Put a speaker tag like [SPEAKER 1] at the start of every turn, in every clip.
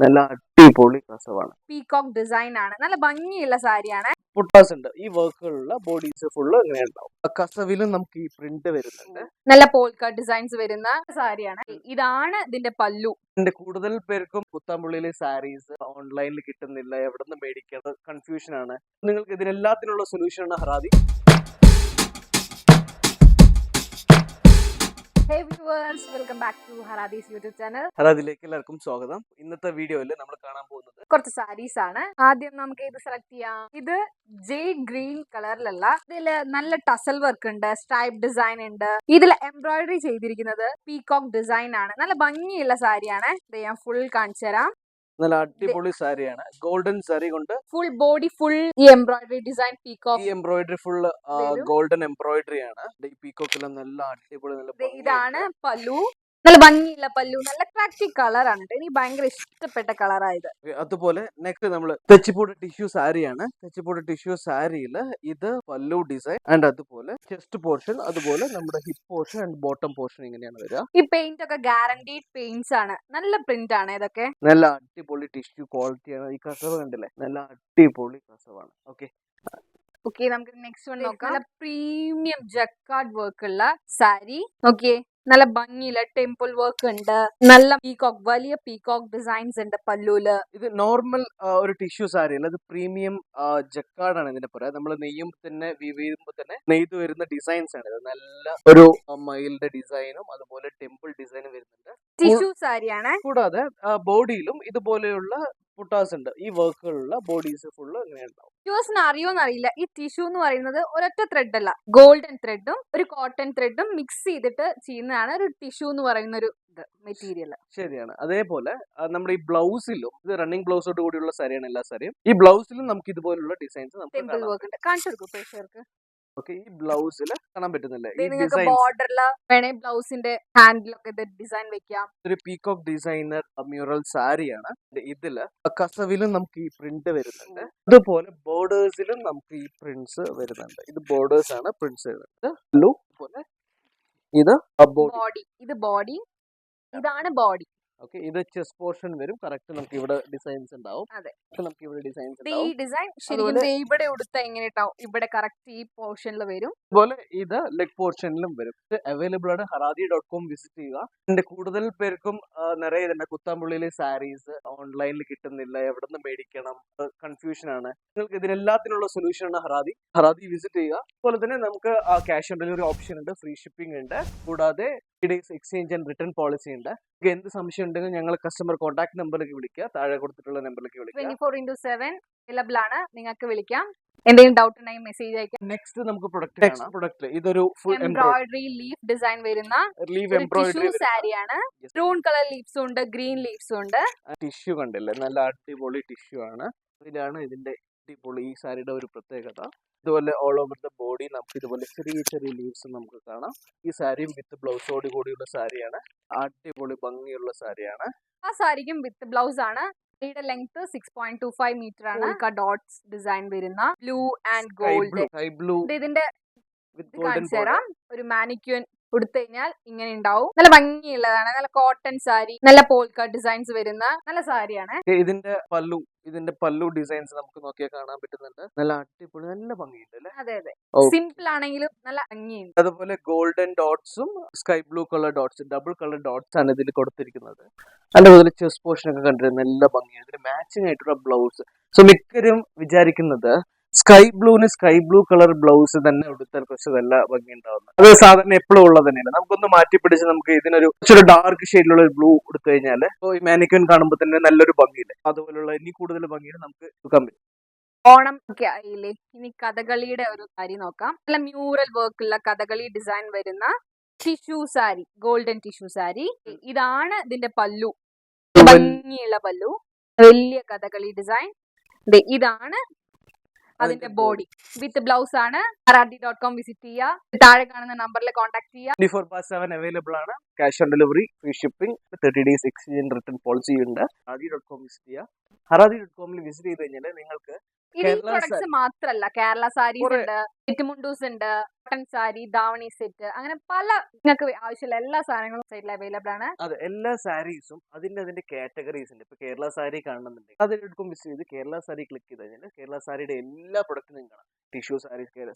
[SPEAKER 1] നല്ല അടിപൊളി കസവാണ്.
[SPEAKER 2] Peacock design ആണ്, നല്ല ഭംഗിയുള്ള സാരിയാണ്.
[SPEAKER 1] പുട്ടാസ് ഉണ്ട്. ഈ വർക്കുകളുള്ള ബോഡീസ് ഫുള്ള് ഇങ്ങനെ ഉണ്ടാവും. കസവിലും നമുക്ക് ഈ പ്രിന്റ് വരുന്നുണ്ട്.
[SPEAKER 2] നല്ല പോൾക്ക ഡിസൈൻസ് വരുന്ന സാരിയാണ്. ഇതാണ് ഇതിന്റെ പല്ലു.
[SPEAKER 1] കൂടുതൽ പേർക്കും കുത്താമ്പുള്ളിയിലെ സാരീസ് ഓൺലൈനിൽ കിട്ടുന്നില്ല, എവിടെ നിന്ന് മേടിക്കണം, കൺഫ്യൂഷൻ ആണ്. നിങ്ങൾക്ക് ഇതിനെല്ലാത്തിനുള്ള സൊല്യൂഷൻ ആണ് ഹറാദി.
[SPEAKER 2] Hey viewers, welcome back to Haradis YouTube channel.
[SPEAKER 1] ഹറാദിലേക്ക് എല്ലാവർക്കും സ്വാഗതം. ഇന്നത്തെ വീഡിയോയിൽ നമ്മൾ കാണാൻ പോകുന്നത്
[SPEAKER 2] കുറച്ച് സാരീസ് ആണ്. ആദ്യം നമുക്ക് ഇത് സെലക്ട് ചെയ്യാം. ഇത് ജെയ്ഡ് ഗ്രീൻ കളറിലുള്ള, ഇതില് നല്ല ടസൽ വർക്ക് ഉണ്ട്, സ്ട്രൈപ്പ് ഡിസൈൻ ഉണ്ട്. ഇതിൽ എംബ്രോയിഡറി ചെയ്തിരിക്കുന്നത് പീകോക്ക് ഡിസൈൻ ആണ്. നല്ല ഭംഗിയുള്ള സാരിയാണ്. ഇത് ഞാൻ ഫുൾ കാണിച്ചു തരാം.
[SPEAKER 1] നല്ല അടിപൊളി സാരിയാണ്. ഗോൾഡൻ സാരി കൊണ്ട്
[SPEAKER 2] ഫുൾ ബോഡി ഫുൾ ഈ എംബ്രോയിഡറി ഡിസൈൻ പീകോക്ക്.
[SPEAKER 1] ഈ എംബ്രോയിഡറി ഫുൾ ഗോൾഡൻ എംബ്രോയിഡറി ആണ്. ഈ പീകോക്കെല്ലാം നല്ല അടിപൊളി, നല്ല
[SPEAKER 2] ഇതാണ് പല്ലു. നല്ല ഭംഗിയുള്ള പല്ലു, നല്ല അട്രാക്റ്റീവ് കളറാണ്. എനിക്ക് ഭയങ്കര ഇഷ്ടപ്പെട്ട കളറായത്.
[SPEAKER 1] അതുപോലെ നെക്സ്റ്റ് നമ്മൾ തെച്ചിപ്പൂട് ടിഷ്യൂ സാരിയാണ്. തെച്ചിപ്പൂട് ടിഷ്യൂ സാരിയില് ഇത് പല്ലു ഡിസൈൻ ആൻഡ് അതുപോലെ ചെസ്റ്റ് പോർഷൻ, അതുപോലെ നമ്മുടെ hip portion and bottom portion ഇങ്ങനെയാണ് വരിക.
[SPEAKER 2] ഈ പെയിന്റ് ഒക്കെ ഗ്യാരണ്ടീഡ് പെയിന്റ്സ് ആണ്. നല്ല പ്രിന്റ് ആണ് ഇതൊക്കെ.
[SPEAKER 1] നല്ല അടിപൊളി ടിഷ്യൂ ക്വാളിറ്റിയാണ്. ഈ കസവ് കണ്ടില്ലേ, നല്ല അടിപൊളി കസവാണ്. ഓക്കെ,
[SPEAKER 2] നമുക്ക് നെക്സ്റ്റ് വൺ നോക്കാം. നല്ല പ്രീമിയം ജക്കാർഡ് വർക്ക് ഉള്ള സാരി. ഓക്കെ, നല്ല ഭംഗിയില്ല ടെമ്പിൾ വർക്ക് ഉണ്ട്. നല്ല പീകോക്ക്, വലിയ പീകോക്ക് ഡിസൈൻസ് ഉണ്ട് പല്ലുല്.
[SPEAKER 1] ഇത് നോർമൽ ഒരു ടിഷ്യൂ സാരി അല്ല, ഇത് പ്രീമിയം ജക്കാർഡ് ആണ് ഇതിന്റെ പറയാ. നമ്മൾ നെയ്യുമ്പോൾ തന്നെ വീഴുമ്പോൾ തന്നെ നെയ്ത് വരുന്ന ഡിസൈൻസ് ആണ് ഇത്. നല്ല ഒരു മയിലിന്റെ ഡിസൈനും അതുപോലെ ടെമ്പിൾ ഡിസൈനും വരുന്നുണ്ട്.
[SPEAKER 2] ടിഷ്യൂ സാരിയാണ്.
[SPEAKER 1] കൂടാതെ ബോഡിയിലും ഇതുപോലെയുള്ള പുട്ടാസ് ഉണ്ട്. ഈ വർക്കുകളുള്ള ബോഡീസ് ഫുള്ള് ഇങ്ങനെ ഉണ്ടാവും.
[SPEAKER 2] ടിഷ്യൂസിന് അറിയോന്ന് അറിയില്ല. ഈ ടിഷ്യൂ എന്ന് പറയുന്നത് ഒരൊറ്റ ത്രെഡ് അല്ല, ഗോൾഡൻ ത്രെഡും ഒരു കോട്ടൺ ത്രെഡും മിക്സ് ചെയ്തിട്ട് ചെയ്യുന്നതാണ് ഒരു ടിഷ്യൂ എന്ന് പറയുന്ന ഒരു മെറ്റീരിയൽ.
[SPEAKER 1] ശരിയാണ്. അതേപോലെ നമ്മുടെ ഈ ബ്ലൗസിലും, ഇത് റണ്ണിങ് ബ്ലൗസോട് കൂടിയുള്ള സാരിയാണ് എല്ലാ സാരിയും. ഈ ബ്ലൗസിലും നമുക്ക് ഇതുപോലുള്ള ഡിസൈൻസ്
[SPEAKER 2] ടെമ്പിൾ വർക്ക് ഉണ്ട്. കാണിച്ചു കൊടുക്കും പ്രേക്ഷകർക്ക്.
[SPEAKER 1] ഓക്കെ, ഈ ബ്ലൗസിൽ കാണാൻ പറ്റുന്നില്ല.
[SPEAKER 2] നിങ്ങൾക്ക് ബോർഡറില് വേണേ ബ്ലൗസിന്റെ ഹാൻഡിലൊക്കെ ഡിസൈൻ വെക്കാം.
[SPEAKER 1] ഒരു പീകോക്ക് ഡിസൈനർ മ്യൂറൽ സാരിയാണ്. ഇതില് കസവിലും നമുക്ക് ഈ പ്രിന്റ് വരുന്നുണ്ട്. അതുപോലെ ബോർഡേഴ്സിലും നമുക്ക് ഈ പ്രിന്റ്സ് വരുന്നുണ്ട്. ഇത് ബോർഡേഴ്സ് ആണ്, പ്രിന്റ്സ് വരുന്നുണ്ട്. ബ്ലൂ പോലെ ഇത്
[SPEAKER 2] ബോഡി, ഇത് ബോഡി, ഇതാണ് ബോഡി.
[SPEAKER 1] ഓക്കെ, ഇത് ചെസ്റ്റ് പോർഷൻ വരും. കറക്റ്റ് നമുക്ക് ഇവിടെ ഡിസൈൻസ് ഉണ്ടാവും.
[SPEAKER 2] അതെ,
[SPEAKER 1] നമുക്ക് ഇവിടെ ഡിസൈൻസ്
[SPEAKER 2] ഈ ഡിസൈൻ ശരിക്കും ഇവിടെ ഉടുത്ത എങ്ങനെ ഉണ്ടാവും, ഇവിടെ കറക്റ്റ് ഈ പോർഷനിൽ വരും.
[SPEAKER 1] അതുപോലെ ഇത് ലെഗ് പോർഷനിലും വരും. ഇത് അവൈലബിൾ ആണ്. harathi.com വിസിറ്റ് ചെയ്യുക. എന്റെ കൂടുതൽ പേർക്കും നിറയെ തന്നെ കുത്താമ്പുള്ളിയിലെ സാരീസ് ഓൺലൈനിൽ കിട്ടുന്നില്ല, എവിടെ നിന്ന് മേടിക്കണം, കൺഫ്യൂഷൻ ആണ്. നിങ്ങൾക്ക് ഇതിനെല്ലാത്തിനുള്ള സൊല്യൂഷൻ ആണ് ഹറാദി വിസിറ്റ് ചെയ്യുക. അതുപോലെ തന്നെ നമുക്ക് ക്യാഷ് ഓൺ ഡെലിവറി ഓപ്ഷൻ ഉണ്ട്, ഫ്രീ ഷിപ്പിംഗ് ഉണ്ട്. കൂടാതെ എക്സ്ചേഞ്ച് ആൻഡ് റിട്ടേൺ പോളിസി ഉണ്ട്. എന്ത് സംശയം ഉണ്ടെങ്കിൽ ഞങ്ങൾ കസ്റ്റമർ കോൺടാക്ട് നമ്പറിലേക്ക് വിളിക്കുക. താഴെ കൊടുത്തിട്ടുള്ള നമ്പറിലേക്ക് വിളിക്കുക.
[SPEAKER 2] 24/7 അവൈലബിൾ ആണ്, നിങ്ങൾക്ക് വിളിക്കാം. എന്തെങ്കിലും ഡൗട്ട് ഉണ്ടെങ്കിൽ മെസ്സേജ് അയക്കാം.
[SPEAKER 1] നെക്സ്റ്റ് നമുക്ക് പ്രൊഡക്റ്റ് ഇതൊരു ഫുൾ
[SPEAKER 2] എംബ്രോയിഡറി ലീഫ് ഡിസൈൻ വരുന്ന ടിഷ്യൂ സാരിയാണ്. ബ്രൗൺ കളർ ലീവ്സും ഉണ്ട്, ഗ്രീൻ ലീവ്സും ഉണ്ട്.
[SPEAKER 1] ടിഷ്യൂ കണ്ടില്ലേ, നല്ല അടിപൊളി ടിഷ്യൂ ആണ്. ഇതാണ് ഇതിന്റെ അടിപൊളി ഈ സാരിയുടെ ഒരു പ്രത്യേകത. ഇതുപോലെ ഓൾ ഓവർ ദ ബോഡി നമുക്ക് ഇതുപോലെ ചെറിയ ചെറിയ ലീവ്സ് നമുക്ക് കാണാം. ഈ സാരിയും വിത്ത് ബ്ലൗസോട് കൂടിയുള്ള സാരിയാണ്. അടിപൊളി ഭംഗിയുള്ള സാരിയാണ്.
[SPEAKER 2] ആ സാരിക്കും വിത്ത് ബ്ലൗസ് ആണ്. സാരിയുടെ ലെങ്ത് 6.25 മീറ്റർ ആണ്. ഡോട്ട്സ് ഡിസൈൻ വരുന്ന blue and gold.
[SPEAKER 1] Sky blue.
[SPEAKER 2] ഇതിന്റെ കാണിച്ചു തരാം. ഒരു മാനിക്യൂൻ ഉടുത്തു കഴിഞ്ഞാൽ ഇങ്ങനെ ഉണ്ടാവും. നല്ല ഭംഗിയുള്ളതാണ്. നല്ല കോട്ടൺ സാരി, നല്ല പോൾക്ക ഡിസൈൻസ് വരുന്ന നല്ല സാരിയാണ്.
[SPEAKER 1] ഇതിന്റെ പല്ലു ഡിസൈൻസ് നമുക്ക് നോക്കിയാൽ കാണാൻ പറ്റുന്നുണ്ട്. നല്ല അടിപൊളി, നല്ല ഭംഗിയുണ്ട് അല്ലേ?
[SPEAKER 2] അതെ, സിമ്പിൾ ആണെങ്കിലും നല്ല ഭംഗിയുണ്ട്.
[SPEAKER 1] അതുപോലെ ഗോൾഡൻ ഡോട്ട്സും sky blue colour dots, double colour dots ആണ് ഇതിൽ കൊടുത്തിരിക്കുന്നത്. അതുപോലെ ചെസ്റ്റ് പോർഷൻ ഒക്കെ കണ്ടിരുന്നത് നല്ല ഭംഗിയാണ്. ഇതിന് മാച്ചിങ് ആയിട്ടുള്ള ബ്ലൗസ്. സോ മിക്കരും വിചാരിക്കുന്നത് സ്കൈ ബ്ലൂ കളർ ബ്ലൗസ് തന്നെ ഉടുത്താൽ കുറച്ച് നല്ല ഭംഗി ഉണ്ടാവുന്നത്. അത് സാധാരണ എപ്പോഴും ഉള്ളത് തന്നെയാണ്. നമുക്കൊന്ന് മാറ്റി പിടിച്ച് നമുക്ക് ഇതിനൊരു കുറച്ചൊരു ഡാർക്ക് ഷെയ്ഡിലുള്ള ഒരു ബ്ലൂ കൊടുത്തു കഴിഞ്ഞാൽ ഈ മാനിക്യൂൻ കാണുമ്പോൾ തന്നെ നല്ലൊരു ഭംഗിയില്ല. അതുപോലുള്ള ഇനി കൂടുതൽ ഭംഗിയിൽ നമുക്ക് എടുക്കാൻ പറ്റും.
[SPEAKER 2] ഓണം ഒക്കെ ആയില്ലേ, ഇനി കഥകളിയുടെ ഒരു സാരി നോക്കാം. നല്ല മ്യൂറൽ വർക്ക് ഉള്ള കഥകളി ഡിസൈൻ വരുന്ന tissue sari, golden tissue sari. ഇതാണ് ഇതിന്റെ പല്ലു, ഭംഗിയുള്ള പല്ലു, വലിയ കഥകളി ഡിസൈൻ. ഇതാണ് അതിന്റെ ബോഡി. വിത്ത് ബ്ലൗസ് ആണ്. harathi.com വിസിറ്റ് ചെയ്യുക. താഴെ കാണുന്ന നമ്പറിൽ കോൺടാക്ട് ചെയ്യുക.
[SPEAKER 1] 24/7 അവൈലബിൾ ആണ്. Cash on delivery, free shipping, 30 days exchange return policy ഉണ്ട്. harathi.com വിസിറ്റ് ചെയ്യുക. harathi.com വിസിറ്റ് ചെയ്ത് കഴിഞ്ഞാൽ നിങ്ങൾക്ക്
[SPEAKER 2] ഈ
[SPEAKER 1] കേരള
[SPEAKER 2] പ്രൊഡക്ട്സ് മാത്രല്ല, കേരള സാരീസ്
[SPEAKER 1] കുറെ
[SPEAKER 2] ഉണ്ട്, സെറ്റ് മുണ്ടൂസ് ഉണ്ട്, കോട്ടൺ സാരി, ദാവണി സെറ്റ്, അങ്ങനെ പല നിങ്ങൾക്ക് ആവശ്യമുള്ള എല്ലാ സാധനങ്ങളും സൈറ്റിൽ അവൈലബിൾ ആണ്.
[SPEAKER 1] അതെ, എല്ലാ സാരീസും അതിന്റെ കാറ്റഗറീസ് ഉണ്ട്. ഇപ്പൊ കേരള സാരി കാണുന്നുണ്ടെങ്കിൽ അതിലെടുക്കും മിസ് ചെയ്ത് കേരള സാരി ക്ലിക്ക് ചെയ്ത് കഴിഞ്ഞാൽ കേരള സാരിയുടെ എല്ലാ പ്രൊഡക്റ്റും നിങ്ങൾക്ക് കാണാം. ടിഷ്യൂ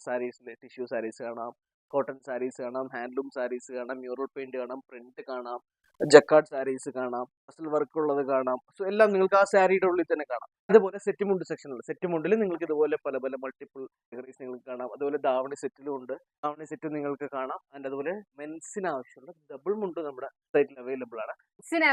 [SPEAKER 1] സാരീസിൽ ടിഷ്യൂ സാരീസ് കാണാം, കോട്ടൺ സാരീസ് കാണാം, ഹാൻഡ്ലൂം സാരീസ് കാണാം, മ്യൂറൽ പെയിന്റ് കാണാം, പ്രിന്റ് കാണാം, ജക്കാർഡ് സാരീസ് കാണാം, അസൽ വർക്ക് ഉള്ളത് കാണാം. സോ എല്ലാം നിങ്ങൾക്ക് ആ സാരിയുടെ ഉള്ളിൽ തന്നെ കാണാം. അതുപോലെ സെറ്റ് മുണ്ട് സെക്ഷനുണ്ട്. സെറ്റ് മുണ്ടിൽ നിങ്ങൾക്ക് ഇതുപോലെ പല പല മൾട്ടിപ്പിൾ കാറ്റഗറീസ് നിങ്ങൾക്ക് കാണാം. അതുപോലെ ധാവണി സെറ്റിലും ഉണ്ട്. ധാവണി സെറ്റ് നിങ്ങൾക്ക് കാണാം. ആൻഡ് അതുപോലെ മെൻസിന് ആവശ്യമുള്ള ഡബിൾ മുണ്ട് നമ്മുടെ സൈറ്റിൽ അവൈലബിൾ ആണ്.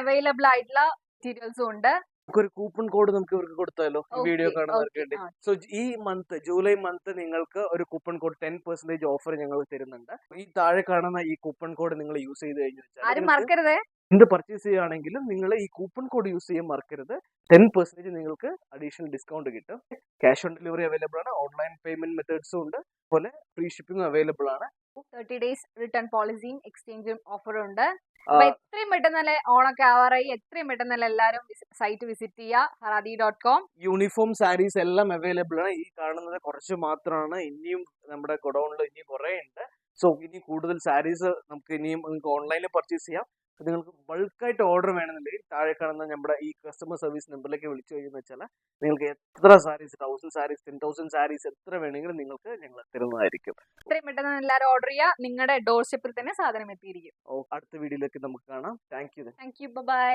[SPEAKER 2] അവൈലബിൾ ആയിട്ടുള്ള മെറ്റീരിയൽസും ഉണ്ട്.
[SPEAKER 1] നമുക്കൊരു കൂപ്പൺ കോഡ് നമുക്ക് ഇവർക്ക് കൊടുത്താലോ, ഈ വീഡിയോ
[SPEAKER 2] ഓക്കെ
[SPEAKER 1] കാണുന്നവർക്ക്
[SPEAKER 2] ഓക്കെ
[SPEAKER 1] വേണ്ടി?
[SPEAKER 2] ആ
[SPEAKER 1] സോ ഈ മന്ത് ജൂലൈ മന്ത് നിങ്ങൾക്ക് ഒരു കൂപ്പൺ കോഡ് 10% ഓഫർ ഞങ്ങൾ തരുന്നുണ്ട്. ഈ താഴെ കാണുന്ന ഈ കൂപ്പൺ കോഡ് നിങ്ങൾ യൂസ് ചെയ്ത് കഴിഞ്ഞു വെച്ചാൽ
[SPEAKER 2] ആരും
[SPEAKER 1] നിങ്ങൾക്ക്
[SPEAKER 2] മറക്കരുത്.
[SPEAKER 1] എന്ത് പർച്ചേസ് ചെയ്യുകയാണെങ്കിലും നിങ്ങൾ ഈ കൂപ്പൺ കോഡ് യൂസ് ചെയ്യാൻ മറക്കരുത്. 10% നിങ്ങൾക്ക് അഡീഷണൽ ഡിസ്കൗണ്ട് കിട്ടും. ക്യാഷ് ഓൺ ഡെലിവറി അവൈലബിൾ ആണ്. ഓൺലൈൻ പേയ്മെന്റ് മെത്തേഡ്സും ഉണ്ട്. അതുപോലെ ഫ്രീ ഷിപ്പിംഗ് അവൈലബിൾ ആണ്.
[SPEAKER 2] 30 days റിട്ടേൺ പോളിസിയും എക്സ്ചേഞ്ചും ഓഫറും ഉണ്ട്.
[SPEAKER 1] ആ,
[SPEAKER 2] അപ്പൊ എത്രയും പെട്ടെന്ന് ഓണൊക്കെ ആവാറായി, എത്രയും പെട്ടെന്ന് എല്ലാവരും സൈറ്റ് വിസിറ്റ് ചെയ്യുക, haraadi.com.
[SPEAKER 1] യൂണിഫോം സാരീസ് എല്ലാം അവൈലബിൾ ആണ്. ഈ കാണുന്നത് കുറച്ച് മാത്രമാണ്. ഇനിയും നമ്മുടെ ഗോഡൌണിൽ ഇനിയും കുറെ ഉണ്ട്. സോ ഇനി കൂടുതൽ സാരീസ് നമുക്ക് ഇനിയും നിങ്ങൾക്ക് ഓൺലൈനിൽ പർച്ചേസ് ചെയ്യാം. അപ്പൊ നിങ്ങൾക്ക് ബൾക്കായിട്ട് ഓർഡർ വേണമെന്നുണ്ടെങ്കിൽ താഴെ കാണുന്ന നമ്മുടെ ഈ കസ്റ്റമർ സർവീസ് നമ്പറിലേക്ക് വിളിച്ചു കഴിഞ്ഞു വെച്ചാൽ നിങ്ങൾക്ക് എത്ര സാരീസ്, 1000 സാരീസ്, 10,000 സാരീസ് എത്ര വേണമെങ്കിലും നിങ്ങൾക്ക് ഞങ്ങൾ തരുന്നതായിരിക്കും.
[SPEAKER 2] എത്രയും പെട്ടെന്ന് എല്ലാവരും ഓർഡർ ചെയ്യുക. നിങ്ങളുടെ ഡോർ സ്റ്റെപ്പിൽ തന്നെ സാധനം എത്തിയിരിക്കും.
[SPEAKER 1] അടുത്ത വീഡിയോയിലേക്ക് നമുക്ക് കാണാം. Thank you.
[SPEAKER 2] Thank you. By.